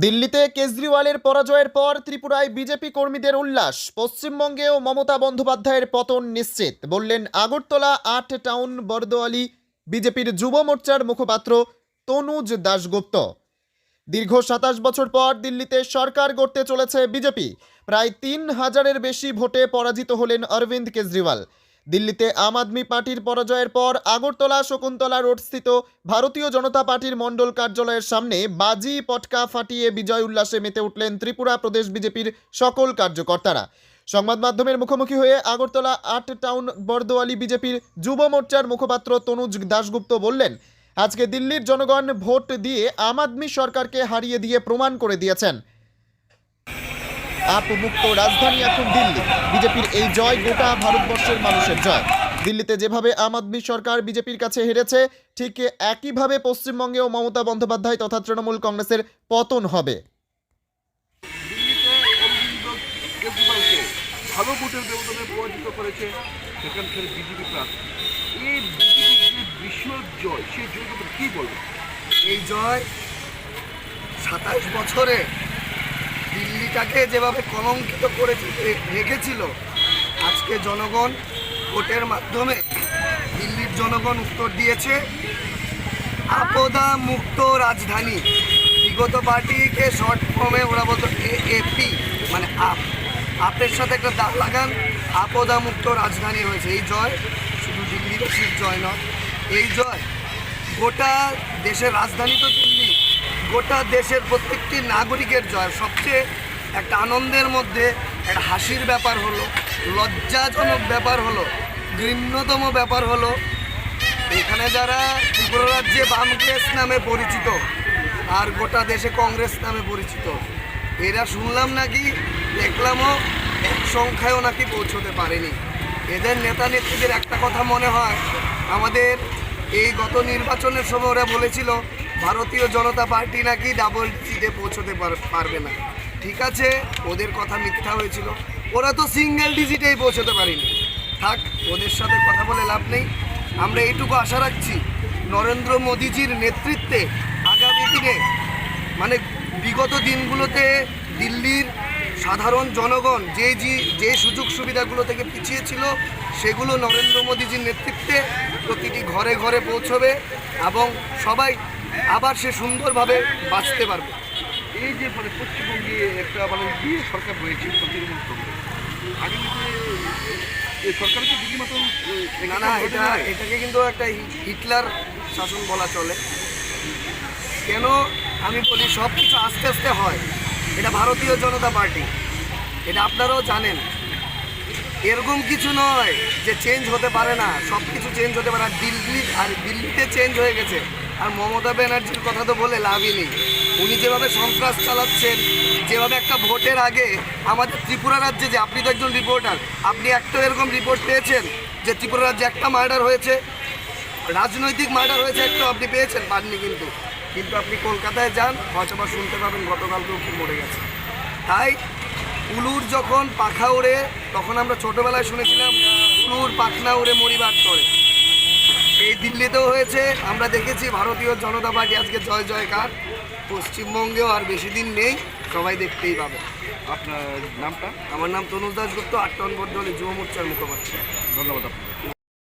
দিল্লিতে কেজরিওয়ালের পরাজয়ের পর ত্রিপুরায় বিজেপি কর্মীদের উল্লাস। পশ্চিমবঙ্গেও মমতা বন্দ্যোপাধ্যায়ের পতন নিশ্চিত, বললেন আগরতলা ৮ টাউন বরদোয়ালি বিজেপির যুব মোর্চার মুখপাত্র তনুজ দাশগুপ্ত। দীর্ঘ ২৭ বছর পর দিল্লিতে সরকার গড়তে চলেছে বিজেপি। প্রায় ৩,০০০-এর বেশি ভোটে পরাজিত হলেন অরবিন্দ কেজরিওয়াল। দিল্লিতে আম আদমি পার্টির পরাজয়ের পর আগরতলা শকুন্তলা রোডস্থিত ভারতীয় জনতা পার্টির মণ্ডল কার্যালয়ের সামনে বাজি পটকা ফাটিয়ে বিজয় উল্লাসে মেতে উঠলেন ত্রিপুরা প্রদেশ বিজেপির সকল কার্যকর্তারা। সংবাদ মাধ্যমের মুখোমুখি হয়ে আগরতলা ৮ টাউন বরদোয়ালি বিজেপির যুব মোর্চার মুখপাত্র তনুজ দাশগুপ্ত বললেন, আজকে দিল্লির জনগণ ভোট দিয়ে আম আদমি সরকারকে হারিয়ে দিয়ে প্রমাণ করে দিয়েছেন আপ মুক্ত রাজধানী এখন দিল্লি। বিজেপির এই জয় গোটা ভারতবর্ষের মানুষের জয়। দিল্লিতে যেভাবে আম আদমি সরকার বিজেপির কাছে হেরেছে, ঠিক একইভাবে পশ্চিমবঙ্গেও মমতা বন্দ্যোপাধ্যায় তথা তৃণমূল কংগ্রেসের পতন হবে। দিল্লিতে অরবিন্দ কেজরিওয়ালকে ভালো ভোটের ব্যবধানে পরাজিত করেছে সেখানকার বিজেপি প্রার্থী। এই বিজেপির যে বিশাল জয়, সেই জয় কথা কী বলবেন? এই জয় ২৭ বছরে দিল্লিটাকে যেভাবে কলঙ্কিত করে রেখেছিল, আজকে জনগণ ভোটের মাধ্যমে দিল্লির জনগণ উত্তর দিয়েছে আপদা মুক্ত রাজধানী। বিগত পার্টিকে শর্ট ফর্মে ওরা বলতো এপি, মানে আপের সাথে একটা দাগ লাগান, আপদা মুক্ত রাজধানী হয়েছে। এই জয় শুধু দিল্লিবাসীর জয় নয়, এই জয় গোটা দেশের রাজধানী তো দিল্লি, গোটা দেশের প্রত্যেকটি নাগরিকের জয়। সবচেয়ে একটা আনন্দের মধ্যে একটা হাসির ব্যাপার হলো, লজ্জাজনক ব্যাপার হলো, ঘৃণ্যতম ব্যাপার হলো, এখানে যারা ত্রিপুরা রাজ্যে বামকেশ নামে পরিচিত আর গোটা দেশে কংগ্রেস নামে পরিচিত, এরা শুনলাম নাকি, দেখলামও এক সংখ্যায়ও নাকি পৌঁছতে পারেনি। এদের নেতা নেত্রীদের একটা কথা মনে হয়, আমাদের এই গত নির্বাচনের সময় ওরা বলেছিল ভারতীয় জনতা পার্টি নাকি ডাবল সিটে পৌঁছতে পারবে না। ঠিক আছে, ওদের কথা মিথ্যা হয়েছিল, ওরা তো সিঙ্গেল ডিজিটেই পৌঁছতে পারেনি। থাক, ওদের সাথে কথা বলে লাভ নেই। আমরা এইটুকু আশা রাখছি, নরেন্দ্র মোদীজির নেতৃত্বে আগামী দিনে, মানে বিগত দিনগুলোতে দিল্লির সাধারণ জনগণ যে সুযোগ সুবিধাগুলো থেকে পিছিয়ে ছিল, সেগুলো নরেন্দ্র মোদীজির নেতৃত্বে প্রতিটি ঘরে ঘরে পৌঁছবে এবং সবাই আবার সে সুন্দরভাবে বাঁচতে পারবে। এই যে মানে পশ্চিমবঙ্গে একটা মানে বিয়ে সরকার রয়েছে তৃণমূল কংগ্রেস, আগামীতে এই সরকারকে দিদি মতন না, এটাকে কিন্তু একটা হিটলার শাসন বলা চলে। কেন আমি বলি, সব কিছু আস্তে আস্তে হয়। এটা ভারতীয় জনতা পার্টি, এটা আপনারাও জানেন। এরকম কিছু নয় যে চেঞ্জ হতে পারে না, সব কিছু চেঞ্জ হতে পারে। আর দিল্লিতে চেঞ্জ হয়ে গেছে। আর মমতা ব্যানার্জির কথা তো বলে লাভই নেই। উনি যেভাবে সন্ত্রাস চালাচ্ছেন, যেভাবে একটা ভোটের আগে আমাদের ত্রিপুরা রাজ্যে, যে আপনি তো একজন রিপোর্টার, আপনি একটা এরকম রিপোর্ট পেয়েছেন যে ত্রিপুরা রাজ্যে একটা মার্ডার হয়েছে, রাজনৈতিক মার্ডার হয়েছে, একটা আপনি পেয়েছেন? পাননি। কিন্তু আপনি কলকাতায় যান, হয়তো বা শুনতে পাবেন গতকালকেও কি মরে গেছে। তাই উলুর যখন পাখা ওড়ে, তখন আমরা ছোটোবেলায় শুনেছিলাম উলুর পাখনা উড়ে মরিবার তরে। এই দিল্লিতেও হয়েছে, আমরা দেখেছি। ভারতীয় জনতা পার্টি আজকে জয় জয়কার। পশ্চিমবঙ্গেও আর বেশি দিন নেই, সবাই দেখতেই পাবে। আপনার নামটা? আমার নাম তনুজ দাশগুপ্ত, ৮ টাউন বরদোয়ালি যুব মোর্চার মুখপাত্র। ধন্যবাদ আপনাকে।